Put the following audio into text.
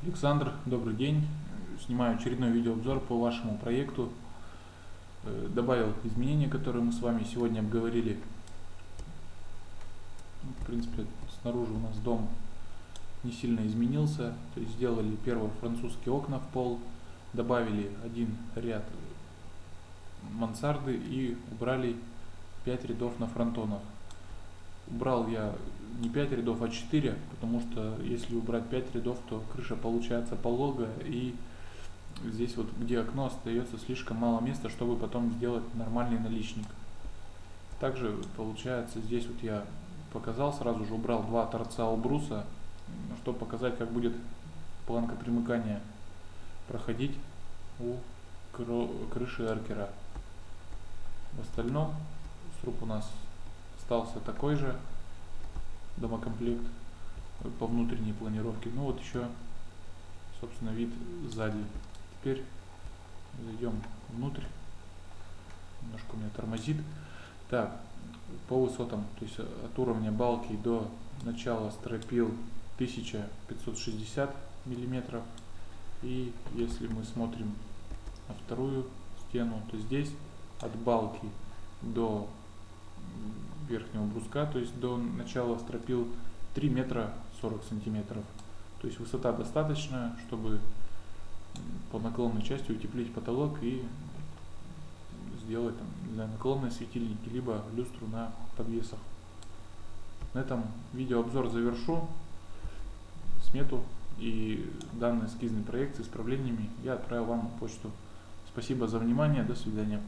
Александр, добрый день. Снимаю очередной видеообзор по вашему проекту. Добавил изменения, которые мы с вами сегодня обговорили. В принципе, снаружи у нас дом не сильно изменился. То есть сделали первые французские окна в пол, добавили один ряд мансарды и убрали 5 рядов на фронтонах. Убрал я не 5 рядов, а 4, потому что если убрать 5 рядов, то крыша получается пологая, и здесь вот, где окно, остается слишком мало места, чтобы потом сделать нормальный наличник. Также получается, здесь вот я показал, сразу же убрал 2 торца у бруса, чтобы показать, как будет планка примыкания проходить у крыши эркера. В остальном сруб у нас остался такой же домокомплект по внутренней планировке. Ну вот еще, собственно, вид сзади. Теперь зайдем внутрь. Немножко у меня тормозит. Так, по высотам, то есть от уровня балки до начала стропил 1560 миллиметров. И если мы смотрим на вторую стену, то здесь от балки до верхнего бруска, то есть до начала стропил 3 метра 40 сантиметров. То есть высота достаточная, чтобы по наклонной части утеплить потолок и сделать там для наклонные светильники, либо люстру на подвесах. На этом видеообзор завершу. Смету и данный эскизный проект с исправлениями я отправил вам на почту. Спасибо за внимание, до свидания.